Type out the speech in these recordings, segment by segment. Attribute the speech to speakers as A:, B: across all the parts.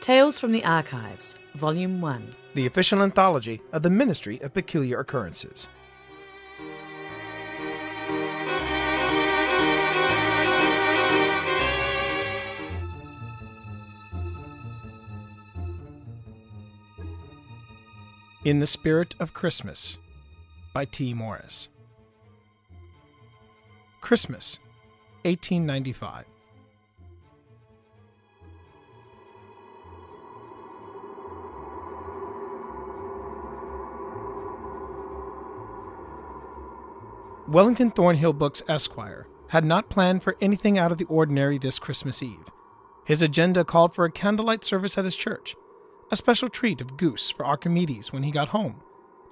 A: Tales from the Archives, Volume 1.
B: The official anthology of the Ministry of Peculiar Occurrences. In the Spirit of Christmas, by T. Morris. Christmas, 1895. Wellington Thornhill Books, Esquire, had not planned for anything out of the ordinary this Christmas Eve. His agenda called for a candlelight service at his church, a special treat of goose for Archimedes when he got home,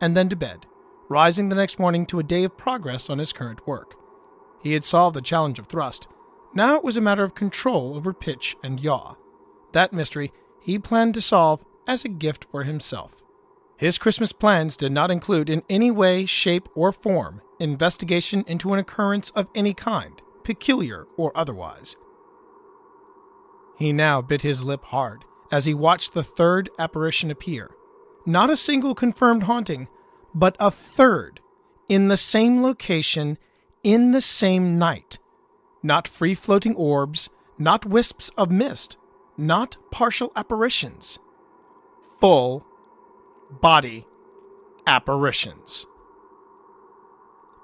B: and then to bed, rising the next morning to a day of progress on his current work. He had solved the challenge of thrust. Now it was a matter of control over pitch and yaw. That mystery he planned to solve as a gift for himself. His Christmas plans did not include in any way, shape, or form investigation into an occurrence of any kind, peculiar or otherwise. He now bit his lip hard as he watched the third apparition appear. Not a single confirmed haunting, but a third, in the same location, in the same night. Not free-floating orbs, not wisps of mist, not partial apparitions. Full body apparitions.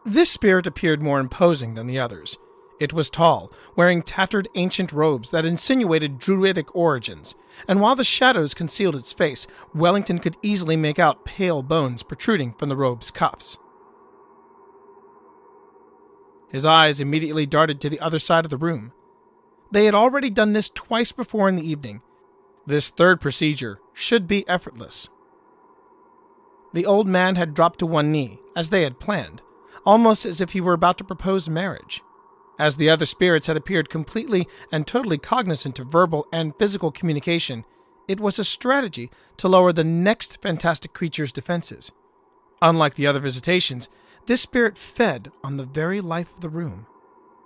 B: This spirit appeared more imposing than the others. It was tall, wearing tattered ancient robes that insinuated druidic origins, and while the shadows concealed its face, Wellington could easily make out pale bones protruding from the robe's cuffs. His eyes immediately darted to the other side of the room. They had already done this twice before in the evening. This third procedure should be effortless. The old man had dropped to one knee, as they had planned, almost as if he were about to propose marriage. As the other spirits had appeared completely and totally cognizant of verbal and physical communication, it was a strategy to lower the next fantastic creature's defenses. Unlike the other visitations, this spirit fed on the very life of the room.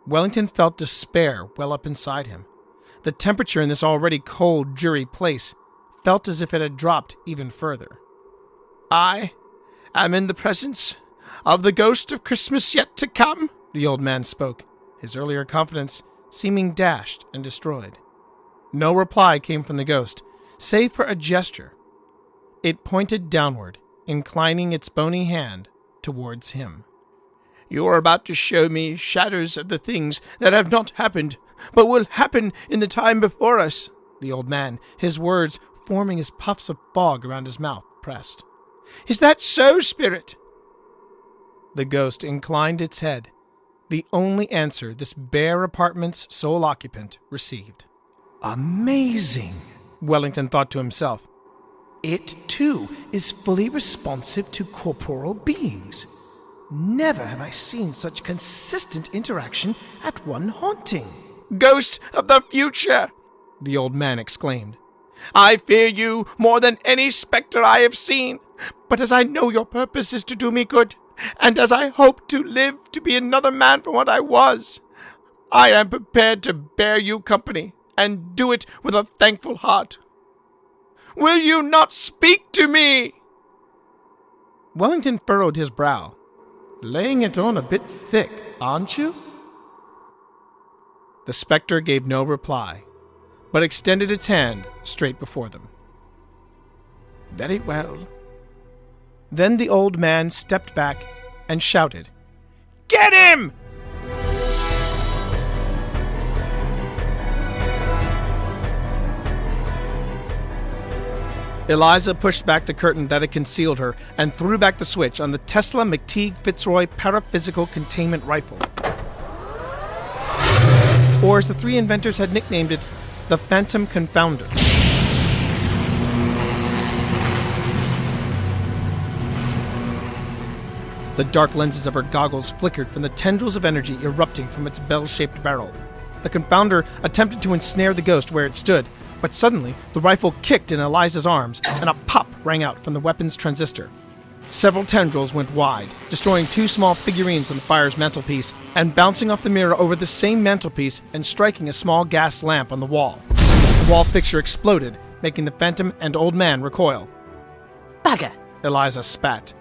B: Wellington felt despair well up inside him. The temperature in this already cold, dreary place felt as if it had dropped even further. "I am in the presence of the ghost of Christmas yet to come," the old man spoke, his earlier confidence seeming dashed and destroyed. No reply came from the ghost, save for a gesture. It pointed downward, inclining its bony hand towards him. "You are about to show me shadows of the things that have not happened, but will happen in the time before us," the old man, his words forming as puffs of fog around his mouth, pressed. "Is that so, spirit?" The ghost inclined its head, the only answer this bare apartment's sole occupant received. "Amazing," Wellington thought to himself. "It, too, is fully responsive to corporeal beings. Never have I seen such consistent interaction at one haunting." "Ghost of the future!" the old man exclaimed. "I fear you more than any spectre I have seen, but as I know your purpose is to do me good, and as I hope to live to be another man from what I was, I am prepared to bear you company, and do it with a thankful heart. Will you not speak to me?" Wellington furrowed his brow. "Laying it on a bit thick, aren't you?" The spectre gave no reply, but extended its hand straight before them. "Very well." Then the old man stepped back and shouted, "Get him!" Eliza pushed back the curtain that had concealed her and threw back the switch on the Tesla McTeague Fitzroy Paraphysical Containment Rifle. Or as the three inventors had nicknamed it, the Phantom Confounder. The dark lenses of her goggles flickered from the tendrils of energy erupting from its bell-shaped barrel. The confounder attempted to ensnare the ghost where it stood, but suddenly the rifle kicked in Eliza's arms, and a pop rang out from the weapon's transistor. Several tendrils went wide, destroying two small figurines on the fire's mantelpiece, and bouncing off the mirror over the same mantelpiece and striking a small gas lamp on the wall. The wall fixture exploded, making the phantom and old man recoil.
A: Bugger!
B: Eliza spat.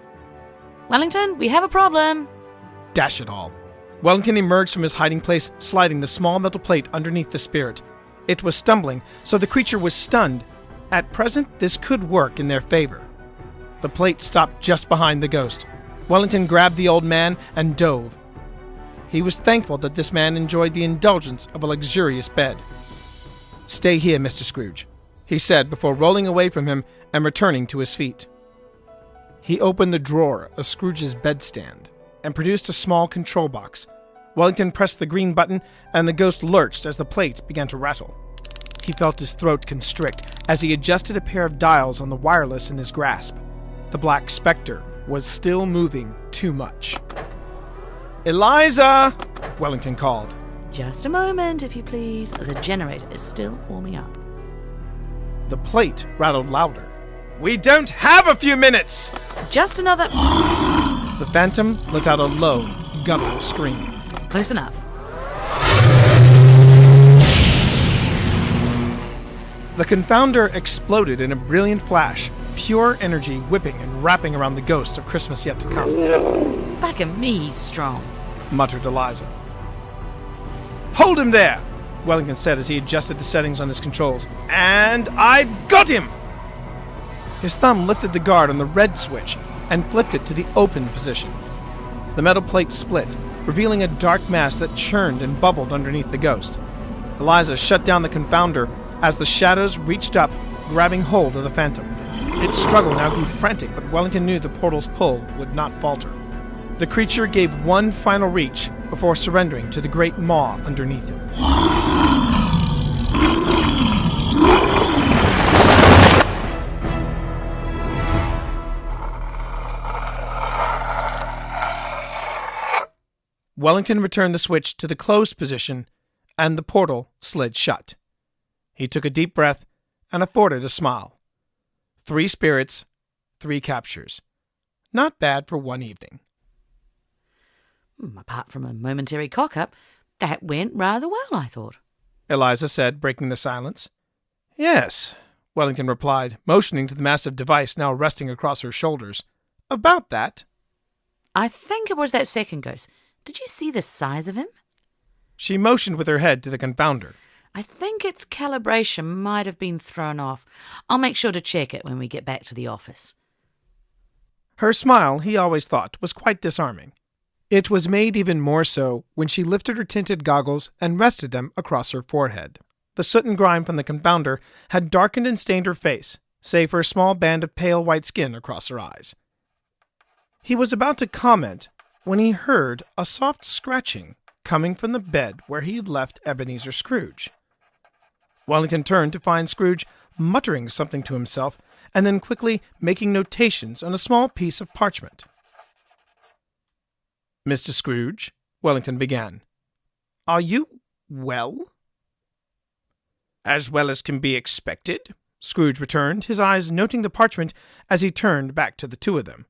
A: Wellington, we have a problem.
B: Dash it all. Wellington emerged from his hiding place, sliding the small metal plate underneath the spirit. It was stumbling, so the creature was stunned. At present, this could work in their favor. The plate stopped just behind the ghost. Wellington grabbed the old man and dove. He was thankful that this man enjoyed the indulgence of a luxurious bed. "Stay here, Mr. Scrooge," he said before rolling away from him and returning to his feet. He opened the drawer of Scrooge's bedstand and produced a small control box. Wellington pressed the green button, and the ghost lurched as the plate began to rattle. He felt his throat constrict as he adjusted a pair of dials on the wireless in his grasp. The black specter was still moving too much. "Eliza!" Wellington called.
A: Just a moment, if you please. The generator is still warming up.
B: The plate rattled louder. "We don't have a few minutes!"
A: Just another...
B: The phantom let out a low, guttural scream.
A: Close enough.
B: The confounder exploded in a brilliant flash, pure energy whipping and wrapping around the ghost of Christmas yet to come.
A: Back at me, strong.
B: Muttered Eliza. "Hold him there!" Wellington said as he adjusted the settings on his controls. "And I've got him!" His thumb lifted the guard on the red switch and flipped it to the open position. The metal plate split, revealing a dark mass that churned and bubbled underneath the ghost. Eliza shut down the confounder as the shadows reached up, grabbing hold of the phantom. Its struggle now grew frantic, but Wellington knew the portal's pull would not falter. The creature gave one final reach before surrendering to the great maw underneath him. Wellington returned the switch to the closed position, and the portal slid shut. He took a deep breath and afforded a smile. 3 spirits, 3 captures. Not bad for one evening.
A: Apart from a momentary cock-up, that went rather well, I thought.
B: Eliza said, breaking the silence. "Yes," Wellington replied, motioning to the massive device now resting across her shoulders. "About that."
A: I think it was that second ghost. Did you see the size of him?
B: She motioned with her head to the confounder.
A: I think its calibration might have been thrown off. I'll make sure to check it when we get back to the office.
B: Her smile, he always thought, was quite disarming. It was made even more so when she lifted her tinted goggles and rested them across her forehead. The soot and grime from the confounder had darkened and stained her face, save for a small band of pale white skin across her eyes. He was about to comment when he heard a soft scratching coming from the bed where he had left Ebenezer Scrooge. Wellington turned to find Scrooge muttering something to himself and then quickly making notations on a small piece of parchment. "Mr. Scrooge," Wellington began, "are you well?" "As well as can be expected," Scrooge returned, his eyes noting the parchment as he turned back to the two of them.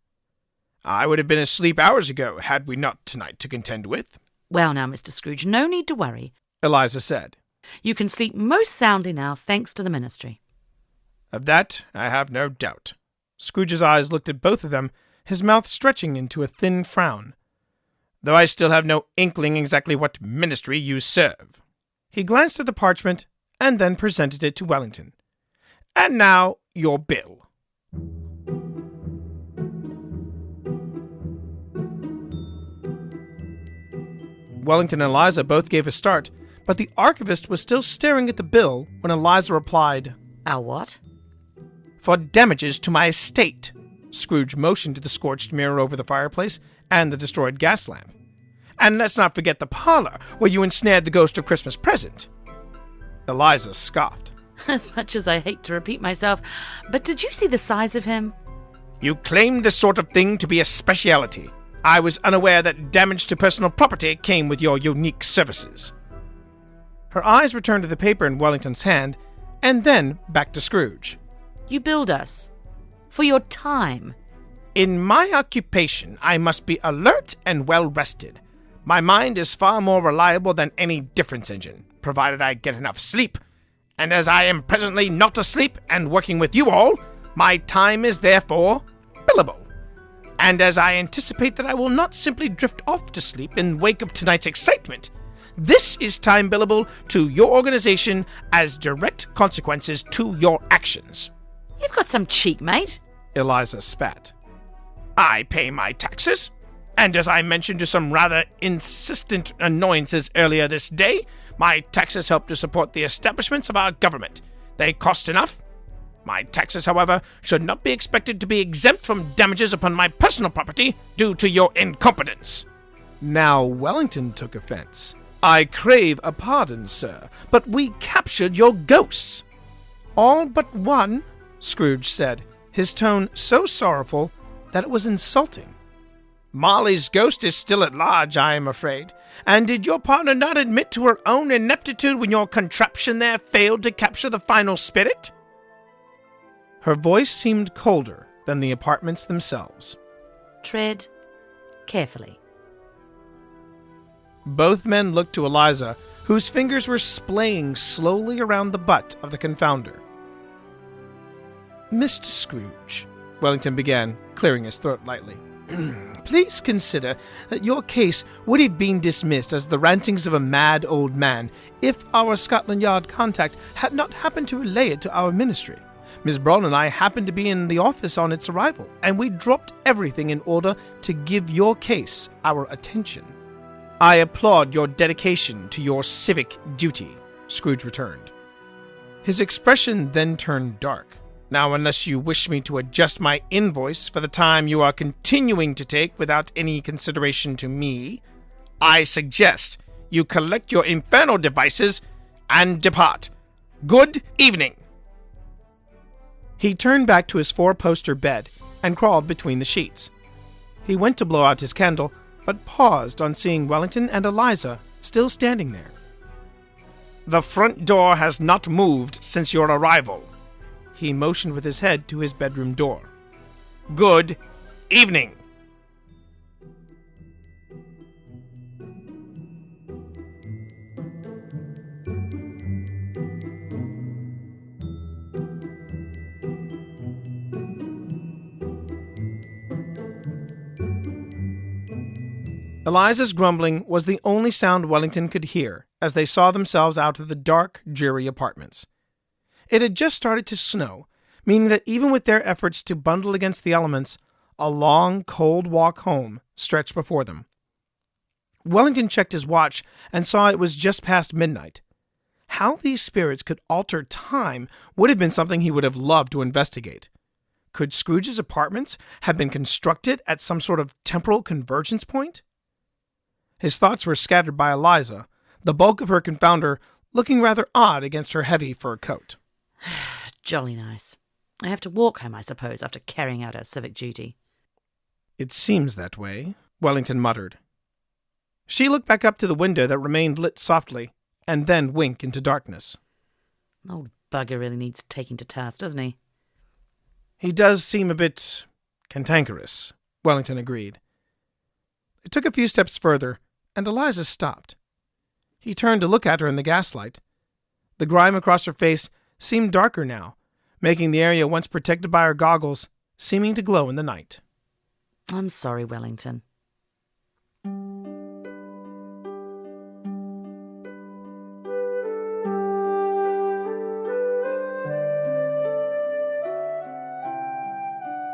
B: "I would have been asleep hours ago had we not tonight to contend with."
A: Well now, Mr. Scrooge, no need to worry,
B: Eliza said.
A: You can sleep most soundly now, thanks to the ministry.
B: "Of that I have no doubt." Scrooge's eyes looked at both of them, his mouth stretching into a thin frown. "Though I still have no inkling exactly what ministry you serve." He glanced at the parchment and then presented it to Wellington. "And now, your bill." Wellington and Eliza both gave a start, but the archivist was still staring at the bill when Eliza replied,
A: Our what?
B: "For damages to my estate." Scrooge motioned to the scorched mirror over the fireplace and the destroyed gas lamp. "And let's not forget the parlor, where you ensnared the ghost of Christmas present." Eliza scoffed.
A: As much as I hate to repeat myself, but did you see the size of him?
B: "You claimed this sort of thing to be a speciality. I was unaware that damage to personal property came with your unique services." Her eyes returned to the paper in Wellington's hand, and then back to Scrooge.
A: You billed us. For your time.
B: "In my occupation, I must be alert and well-rested. My mind is far more reliable than any difference engine, provided I get enough sleep. and as I am presently not asleep and working with you all, my time is therefore billable. And as I anticipate that I will not simply drift off to sleep in wake of tonight's excitement, this is time billable to your organization as direct consequences to your actions.
A: You've got some cheek, mate.
B: Eliza spat. I pay my taxes, and as I mentioned to some rather insistent annoyances earlier this day, my taxes help to support the establishments of our government. They cost enough. My taxes, however, should not be expected to be exempt from damages upon my personal property due to your incompetence. Now Wellington took offense. I crave a pardon, sir, but we captured your ghosts. All but one, Scrooge said, his tone so sorrowful that it was insulting. Molly's ghost is still at large, I am afraid. And did your partner not admit to her own ineptitude when your contraption there failed to capture the final spirit? Her voice seemed colder than the apartments themselves.
A: Tread carefully.
B: Both men looked to Eliza, whose fingers were splaying slowly around the butt of the confounder. Mr. Scrooge, Wellington began, clearing his throat lightly. Please consider that your case would have been dismissed as the rantings of a mad old man if our Scotland Yard contact had not happened to relay it to our ministry. Miss Braun and I happened to be in the office on its arrival, and we dropped everything in order to give your case our attention. I applaud your dedication to your civic duty, Scrooge returned. His expression then turned dark. Now, unless you wish me to adjust my invoice for the time you are continuing to take without any consideration to me, I suggest you collect your infernal devices and depart. Good evening. He turned back to his four-poster bed and crawled between the sheets. He went to blow out his candle, but paused on seeing Wellington and Eliza still standing there. The front door has not moved since your arrival. He motioned with his head to his bedroom door. Good evening. Eliza's grumbling was the only sound Wellington could hear as they saw themselves out of the dark, dreary apartments. It had just started to snow, meaning that even with their efforts to bundle against the elements, a long, cold walk home stretched before them. Wellington checked his watch and saw it was just past midnight. How these spirits could alter time would have been something he would have loved to investigate. Could Scrooge's apartments have been constructed at some sort of temporal convergence point? His thoughts were scattered by Eliza, the bulk of her confounder looking rather odd against her heavy fur coat.
A: Jolly nice. I have to walk home, I suppose, after carrying out our civic duty.
B: It seems that way, Wellington muttered. She looked back up to the window that remained lit softly, and then winked into darkness.
A: Old bugger really needs taking to task, doesn't he?
B: He does seem a bit cantankerous, Wellington agreed. They took a few steps further, and Eliza stopped. He turned to look at her in the gaslight. The grime across her face seemed darker now, making the area once protected by her goggles seeming to glow in the night.
A: I'm sorry, Wellington.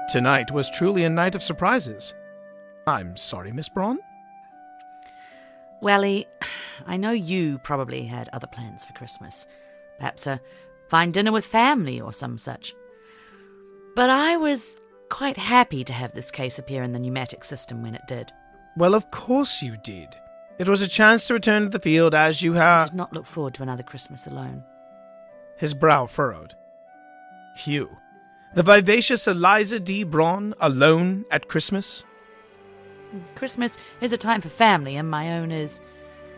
B: Tonight was truly a night of surprises. I'm sorry, Miss Braun?
A: Welly, I know you probably had other plans for Christmas. Perhaps a fine dinner with family or some such. But I was quite happy to have this case appear in the pneumatic system when it did.
B: Well, of course you did. It was a chance to return to the field as you
A: I
B: had...
A: did not look forward to another Christmas alone.
B: His brow furrowed. Hugh, the vivacious Eliza D. Braun, alone at Christmas?
A: Christmas is a time for family, and my own is...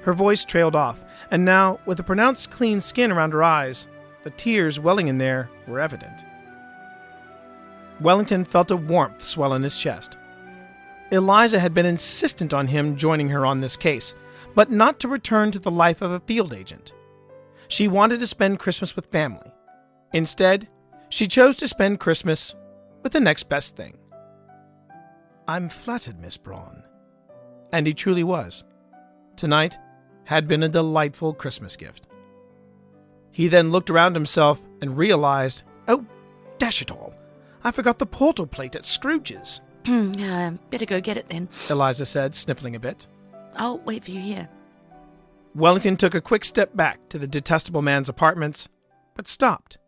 B: Her voice trailed off, and now, with a pronounced clean skin around her eyes, the tears welling in there were evident. Wellington felt a warmth swell in his chest. Eliza had been insistent on him joining her on this case, but not to return to the life of a field agent. She wanted to spend Christmas with family. Instead, she chose to spend Christmas with the next best thing. "I'm flattered, Miss Braun." And he truly was. Tonight had been a delightful Christmas gift. He then looked around himself and realized, "Oh, dash it all. I forgot the portal plate at Scrooge's."
A: Better go get it then.
B: Eliza said, sniffling a bit.
A: I'll wait for you here.
B: Wellington took a quick step back to the detestable man's apartments, but stopped.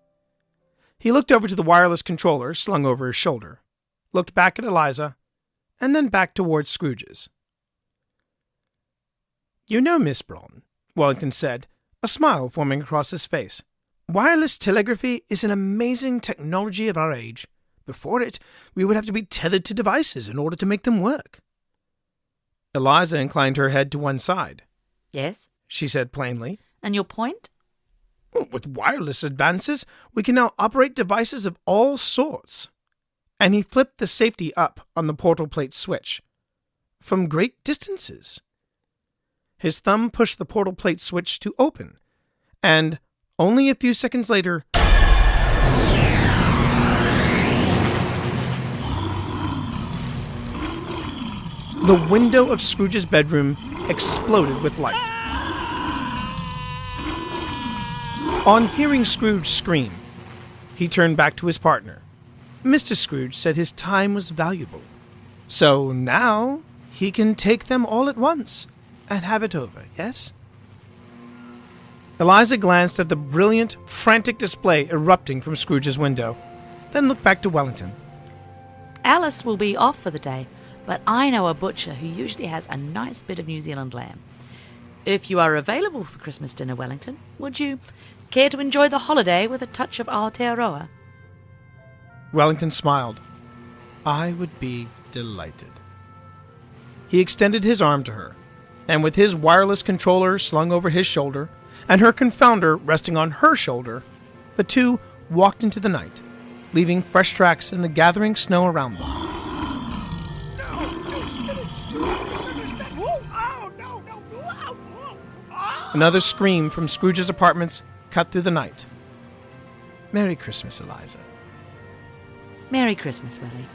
B: He looked over to the wireless controller slung over his shoulder, looked back at Eliza, and then back towards Scrooge's. "You know, Miss Braun," Wellington said, a smile forming across his face, "wireless telegraphy is an amazing technology of our age. Before it, we would have to be tethered to devices in order to make them work." Eliza inclined her head to one side.
A: Yes?
B: She said plainly.
A: And your point?
B: "With wireless advances, we can now operate devices of all sorts." And he flipped the safety up on the portal plate switch. "From great distances." His thumb pushed the portal plate switch to open, and only a few seconds later, the window of Scrooge's bedroom exploded with light. On hearing Scrooge scream, he turned back to his partner. Mr. Scrooge said his time was valuable, so now he can take them all at once and have it over, yes? Eliza glanced at the brilliant, frantic display erupting from Scrooge's window, then looked back to Wellington.
A: Alice will be off for the day, but I know a butcher who usually has a nice bit of New Zealand lamb. If you are available for Christmas dinner, Wellington, would you care to enjoy the holiday with a touch of Aotearoa?
B: Wellington smiled. "I would be delighted." He extended his arm to her, and with his wireless controller slung over his shoulder and her confounder resting on her shoulder, the two walked into the night, leaving fresh tracks in the gathering snow around them. Another scream from Scrooge's apartments cut through the night. "Merry Christmas, Eliza."
A: Merry Christmas, Welly.